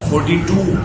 42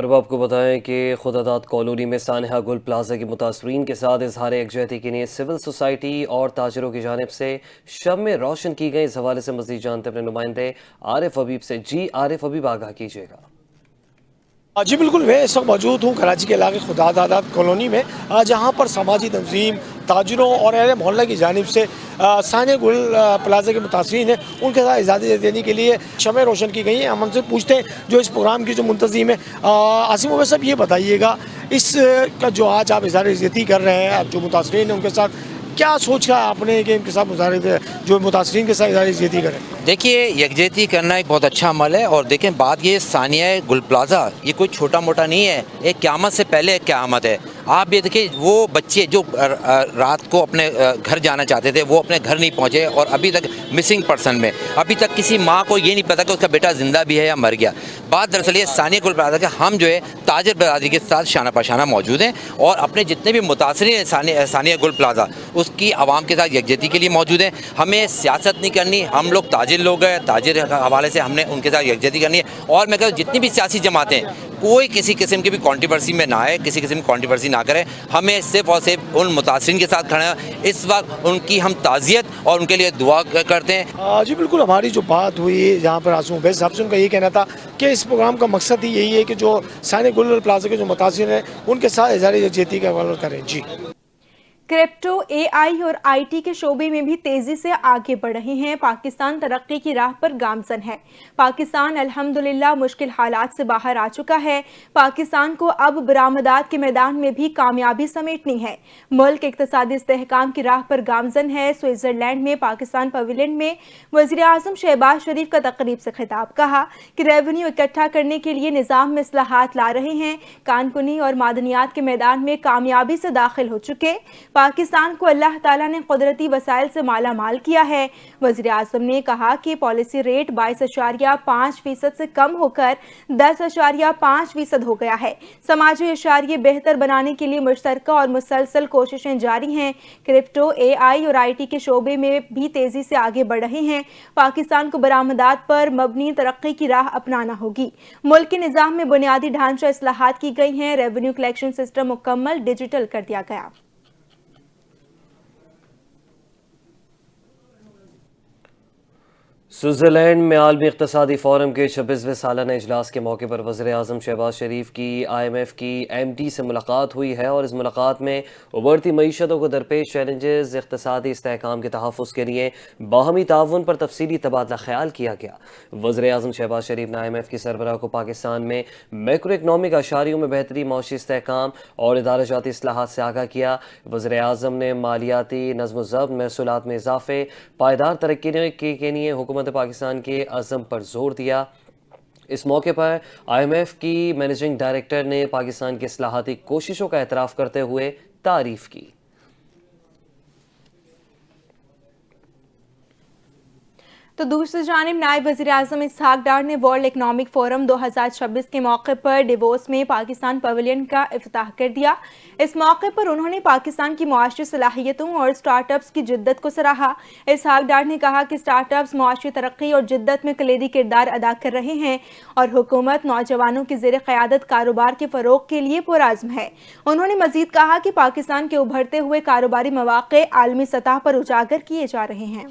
اور اب آپ کو بتائیں کہ خداداد کالونی میں سانحہ گل پلازا کی متاثرین کے ساتھ اظہار یکجہتی کے لیے سول سوسائٹی اور تاجروں کی جانب سے شب میں روشن کی گئی. اس حوالے سے مزید جانتے اپنے نمائندے عارف حبیب سے. جی عارف حبیب، آگاہ کیجیے گا. جی بالکل، میں اس وقت موجود ہوں کراچی کے علاقے خداداد کالونی میں، جہاں پر سماجی تنظیم، تاجروں اور اہل محلہ کی جانب سے سانحہ گل پلازا کے متاثرین ہیں ان کے ساتھ اجازت دینے کے لیے شمع روشن کی گئی ہیں. ہم ان سے پوچھتے ہیں جو اس پروگرام کی جو منتظم ہے. عاصم عمر صاحب، یہ بتائیے گا اس کا جو آج آپ اظہار عزیزتی کر رہے ہیں، جو متاثرین ہیں ان کے ساتھ کیا سوچا آپ نے کہ ان کے ساتھ جو متاثرین کے ساتھ اظہار عزیزتی کریں؟ دیکھیے، یکجہتی کرنا ایک بہت اچھا عمل ہے، اور دیکھیں بات یہ سانحہ گل پلازا یہ کوئی چھوٹا موٹا نہیں ہے، ایک قیامت سے پہلے ایک قیامت ہے. آپ یہ دیکھیں، وہ بچے جو رات کو اپنے گھر جانا چاہتے تھے وہ اپنے گھر نہیں پہنچے، اور ابھی تک مسنگ پرسن میں ابھی تک کسی ماں کو یہ نہیں پتا کہ اس کا بیٹا زندہ بھی ہے یا مر گیا. بات دراصل یہ سانحہ گل پلازا کہ ہم جو ہے تاجر برادری کے ساتھ شانہ پاشانہ موجود ہیں، اور اپنے جتنے بھی متاثرین ہیں سانحہ گل پلازا اس کی عوام کے ساتھ یکجہتی کے لیے موجود ہیں. ہمیں سیاست نہیں کرنی، ہم لوگ تاجر لوگ ہیں، تاجر حوالے سے ہم نے ان کے ساتھ یکجہتی کرنی ہے. اور میں کہتا ہوں جتنی بھی سیاسی جماعتیں کوئی کسی قسم کی بھی کنٹروورسی میں نہ آئے، کسی قسم کی کنٹروورسی نہ کریں. ہمیں صرف اور صرف ان متاثرین کے ساتھ کھڑے ہیں. اس وقت ان کی ہم تعزیت اور ان کے لیے دعا کرتے ہیں. جی بالکل، ہماری جو بات ہوئی جہاں پر عاصم عبید صاحب سے، ان کا یہ کہنا تھا کہ اس پروگرام کا مقصد ہی یہی ہے کہ جو سانحہ گل پلازا کے جو متاثرین ہیں ان کے ساتھ اظہار یکجہتی کا عمل کریں. جی، کرپٹو، اے آئی اور آئی ٹی کے شعبے میں بھی تیزی سے آگے بڑھ رہے ہیں. پاکستان ترقی کی راہ پر گامزن ہے. پاکستان الحمدللہ مشکل حالات سے باہر آ چکا ہے. پاکستان کو اب برآمدات کے میدان میں بھی کامیابی سمیٹنی ہے. ملک اقتصادی استحکام کی راہ پر گامزن ہے. سوئٹزرلینڈ میں پاکستان پویلین میں وزیر اعظم شہباز شریف کا تقریب سے خطاب. کہا کہ ریونیو اکٹھا کرنے کے لیے نظام میں اصلاحات لا رہے ہیں. کان کنی اور معدنیات کے میدان میں کامیابی سے داخل ہو چکے. پاکستان کو اللہ تعالیٰ نے قدرتی وسائل سے مالا مال کیا ہے. وزیر اعظم نے کہا کہ پالیسی ریٹ 22.5% سے کم ہو کر 10.5% ہو گیا ہے. سماجی اشاریے بہتر بنانے کے لیے مشترکہ اور مسلسل کوششیں جاری ہیں. کرپٹو، اے آئی اور آئی ٹی کے شعبے میں بھی تیزی سے آگے بڑھ رہے ہیں. پاکستان کو برآمدات پر مبنی ترقی کی راہ اپنانا ہوگی. ملک کے نظام میں بنیادی ڈھانچہ اصلاحات کی گئی ہیں. ریونیو کلیکشن سسٹم مکمل ڈیجیٹل کر دیا گیا. سوئٹزرلینڈ میں عالمی اقتصادی فورم کے 26ویں سالانہ اجلاس کے موقع پر وزیر اعظم شہباز شریف کی IMF کی MD سے ملاقات ہوئی ہے، اور اس ملاقات میں ابھرتی معیشتوں کو درپیش چیلنجز، اقتصادی استحکام کے تحفظ کے لیے باہمی تعاون پر تفصیلی تبادلہ خیال کیا گیا. وزیر اعظم شہباز شریف نے IMF کی سربراہ کو پاکستان میں میکرو اکنامک اشاریوں میں بہتری، معاشی استحکام اور ادارہ جاتی اصلاحات سے آگاہ کیا. وزیر اعظم نے مالیاتی نظم و ضبط، محصولات میں اضافے، پائیدار ترقی کے لیے حکومت پاکستان کے عزم پر زور دیا. اس موقع پر IMF کی مینیجنگ ڈائریکٹر نے پاکستان کی اصلاحاتی کوششوں کا اعتراف کرتے ہوئے تعریف کی. تو دوسری جانب نائب وزیر اعظم اسحاق ڈار نے ورلڈ اکنامک فورم 2026 کے موقع پر ڈیووس میں پاکستان پویلین کا افتتاح کر دیا. اس موقع پر انہوں نے پاکستان کی معاشی صلاحیتوں اور سٹارٹ اپس کی جدت کو سراہا. اسحاق ڈار نے کہا کہ سٹارٹ اپس معاشی ترقی اور جدت میں کلیدی کردار ادا کر رہے ہیں، اور حکومت نوجوانوں کی زیر قیادت کاروبار کے فروغ کے لیے پرعزم ہے. انہوں نے مزید کہا کہ پاکستان کے ابھرتے ہوئے کاروباری مواقع عالمی سطح پر اجاگر کیے جا رہے ہیں.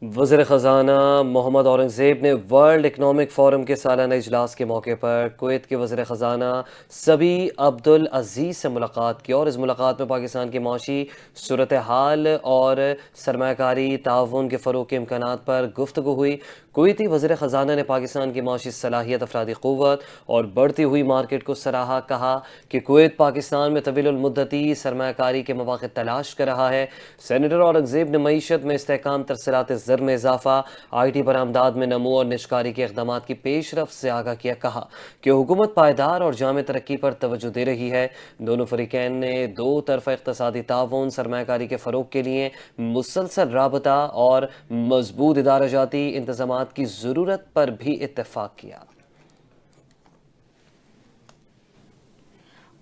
وزیر خزانہ محمد اورنگزیب نے ورلڈ اکنامک فورم کے سالانہ اجلاس کے موقع پر کویت کے وزیر خزانہ سبی عبدالعزیز سے ملاقات کی، اور اس ملاقات میں پاکستان کی معاشی صورتحال اور سرمایہ کاری تعاون کے فروغ کے امکانات پر گفتگو ہوئی. کویتی وزیر خزانہ نے پاکستان کی معاشی صلاحیت، افرادی قوت اور بڑھتی ہوئی مارکیٹ کو سراہا. کہا کہ کویت پاکستان میں طویل المدتی سرمایہ کاری کے مواقع تلاش کر رہا ہے. سینیٹر اورنگزیب نے معیشت میں استحکام، ترسیلات زر میں اضافہ، IT برآمدات میں نمو اور نشکاری کے اقدامات کی پیش رفت سے آگاہ کیا. کہا کہ حکومت پائیدار اور جامع ترقی پر توجہ دے رہی ہے. دونوں فریقین نے دو طرفہ اقتصادی تعاون، سرمایہ کاری کے فروغ کے لیے مسلسل رابطہ اور مضبوط ادارہ جاتی انتظامات کی ضرورت پر بھی اتفاق کیا.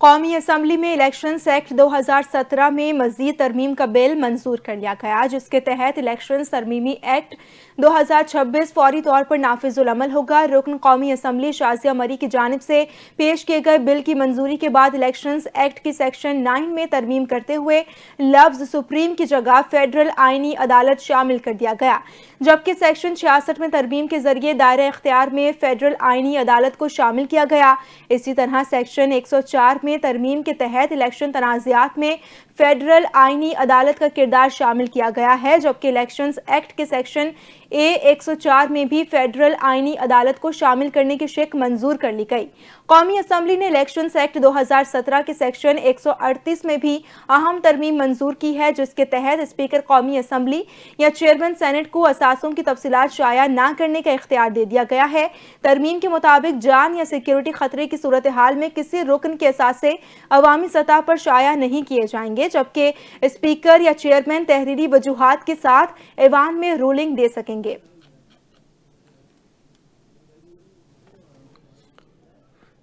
قومی اسمبلی میں الیکشنز ایکٹ 2017 میں مزید ترمیم کا بل منظور کر لیا گیا، جس کے تحت الیکشنز ترمیمی ایکٹ 2026 فوری طور پر نافذ العمل ہوگا۔ رکن قومی اسمبلی شازیہ مری کی جانب سے پیش کیے گئے بل کی منظوری کے بعد الیکشنز ایکٹ کی سیکشن 9 میں ترمیم کرتے ہوئے لفظ سپریم کی جگہ فیڈرل آئینی عدالت شامل کر دیا گیا، جبکہ سیکشن 66 میں ترمیم کے ذریعے دائرہ اختیار میں فیڈرل آئینی عدالت کو شامل کیا گیا۔ اسی طرح سیکشن 104 میں ترمیم کے تحت الیکشن تنازعات میں فیڈرل آئینی عدالت کا کردار شامل کیا گیا ہے، جبکہ الیکشنز ایکٹ کے سیکشن 104 میں بھی فیڈرل آئینی عدالت کو شامل کرنے کی شق منظور کر لی گئی۔ قومی اسمبلی نے الیکشنز ایکٹ 2017 کے سیکشن 138 میں بھی اہم ترمیم منظور کی ہے، جس کے تحت اسپیکر قومی اسمبلی یا چیئرمین سینٹ کو اثاثوں کی تفصیلات شائع نہ کرنے کا اختیار دے دیا گیا ہے۔ ترمیم کے مطابق جان یا سیکیورٹی خطرے کی صورتحال میں کسی رکن کے اثاثے عوامی سطح پر شائع نہیں کیے جائیں گے، جبکہ اسپیکر یا چیئرمین تحریری وجوہات کے ساتھ ایوان میں رولنگ دے سکیں گے۔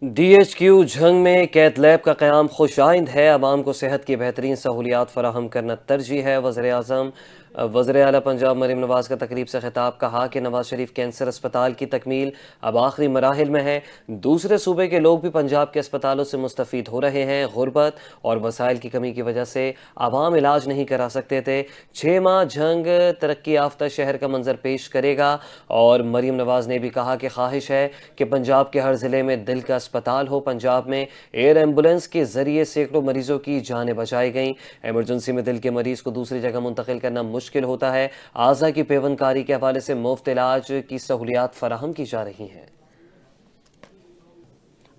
ڈی ایچ کیو جھنگ میں کیتھ لیب کا قیام خوش آئند ہے، عوام کو صحت کی بہترین سہولیات فراہم کرنا ترجیح ہے۔ وزیر اعلیٰ پنجاب مریم نواز کا تقریب سے خطاب، کہا کہ نواز شریف کینسر اسپتال کی تکمیل اب آخری مراحل میں ہے، دوسرے صوبے کے لوگ بھی پنجاب کے اسپتالوں سے مستفید ہو رہے ہیں۔ غربت اور وسائل کی کمی کی وجہ سے عوام علاج نہیں کرا سکتے تھے۔ 6 ماہ جھنگ ترقی یافتہ شہر کا منظر پیش کرے گا، اور مریم نواز نے بھی کہا کہ خواہش ہے کہ پنجاب کے ہر ضلع میں دل کا اسپتال ہو۔ پنجاب میں ایئر ایمبولینس کے ذریعے سینکڑوں مریضوں کی جانیں بچائی گئیں۔ ایمرجنسی میں دل کے مریض کو دوسری جگہ منتقل کرنا مشکل ہوتا ہے۔ اعضاء کی پیوند کاری کے حوالے سے مفت علاج کی سہولیات فراہم کی جا رہی ہیں۔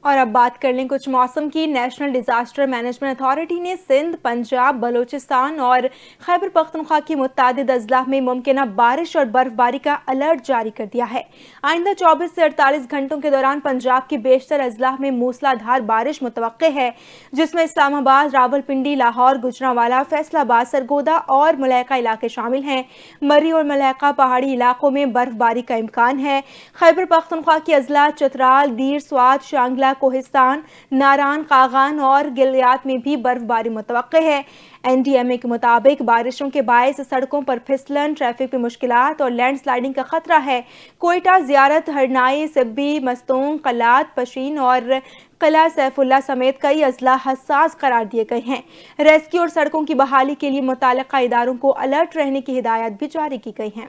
اور اب بات کر لیں کچھ موسم کی۔ نیشنل ڈیزاسٹر مینجمنٹ اتھارٹی نے سندھ، پنجاب، بلوچستان اور خیبر پختونخوا کی متعدد اضلاع میں ممکنہ بارش اور برف باری کا الرٹ جاری کر دیا ہے۔ آئندہ 24 سے 48 گھنٹوں کے دوران پنجاب کی بیشتر اضلاع میں موسلا دھار بارش متوقع ہے، جس میں اسلام آباد، راولپنڈی، لاہور، گجرانوالہ، فیصل آباد، سرگودا اور ملحقہ علاقے شامل ہیں۔ مری اور ملحقہ پہاڑی علاقوں میں برف باری کا امکان ہے۔ خیبر پختونخوا کی اضلاع چترال، دیر، سوات، شانگلہ، کوہستان، ناران، قاغان اور گلیات میں بھی برف باری متوقع ہے۔ این ڈی ایم اے کے مطابق بارشوں کے باعث سڑکوں پر پھسلن، ٹریفک پہ مشکلات اور لینڈ سلائیڈنگ کا خطرہ ہے۔ کوئٹہ، زیارت، ہرنائی، سبی، مستونگ، قلات، پشین اور قلعہ سیف اللہ سمیت کئی اضلاع حساس قرار دیے گئے ہیں۔ ریسکیو اور سڑکوں کی بحالی کے لیے متعلقہ اداروں کو الرٹ رہنے کی ہدایت بھی جاری کی گئی ہیں۔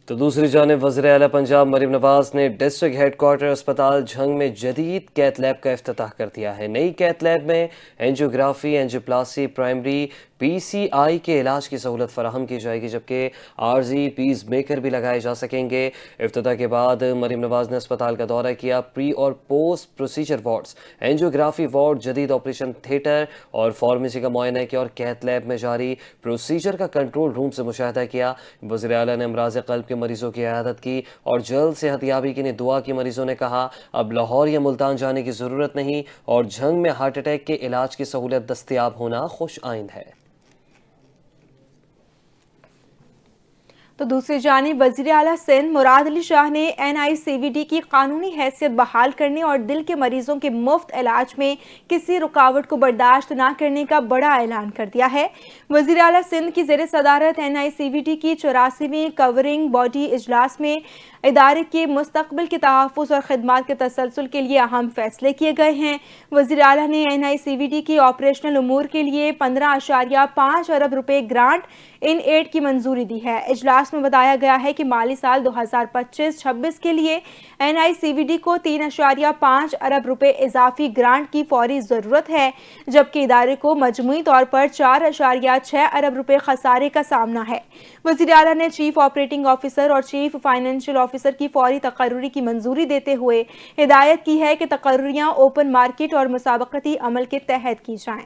تو دوسری جانب وزیر اعلیٰ پنجاب مریم نواز نے ڈسٹرکٹ ہیڈ کوارٹر اسپتال جھنگ میں جدید کیتھ لیب کا افتتاح کر دیا ہے۔ نئی کیتھ لیب میں اینجیوگرافی، اینجیوپلاسٹی، پرائمری پی سی آئی کے علاج کی سہولت فراہم کی جائے گی، جبکہ عارضی پیس میکر بھی لگائے جا سکیں گے۔ افتتاح کے بعد مریم نواز نے اسپتال کا دورہ کیا۔ پری اور post procedure wards, angiography ward, جدید آپریشن تھیٹر اور فارمیسی کا معائنہ کیا اور کیتھ لیب میں جاری پروسیجر کا کنٹرول روم سے مشاہدہ کیا۔ وزیر اعلیٰ نے امراض قلب کے مریضوں کی عیادت کی اور جلد صحت یابی کے لیے دعا کی۔ مریضوں نے کہا اب لاہور یا ملتان جانے کی ضرورت نہیں اور جھنگ میں ہارٹ اٹیک کے علاج کی سہولت دستیاب ہونا خوش آئند ہے۔ تو دوسری جانب وزیر اعلیٰ سندھ مراد علی شاہ نے NICVD کی قانونی حیثیت بحال کرنے اور دل کے مریضوں کے مفت علاج میں کسی رکاوٹ کو برداشت نہ کرنے کا بڑا اعلان کر دیا ہے۔ وزیر اعلیٰ سندھ کی زیر صدارت NICVD کی 84ویں کورنگ باڈی اجلاس میں ادارے کے مستقبل کے تحفظ اور خدمات کے تسلسل کے لیے اہم فیصلے کیے گئے ہیں۔ وزیر اعلیٰ نے NICVD کی آپریشنل امور کے لیے 15.5 ارب روپے گرانٹ ان ایڈ کی منظوری دی ہے۔ اجلاس میں بتایا گیا ہے کہ مالی سال 2025-26 کے لیے NICVD کو 3.5 ارب روپے اضافی گرانٹ کی فوری ضرورت ہے، جبکہ ادارے کو مجموعی طور پر 4.6 ارب روپے خسارے کا سامنا ہے۔ وزیر اعلیٰ نے چیف آپریٹنگ آفیسر اور چیف فائنینشیل آفیسر کی فوری تقرری کی منظوری دیتے ہوئے ہدایت کی ہے کہ تقرریاں اوپن مارکیٹ اور مسابقتی عمل کے تحت کی جائیں۔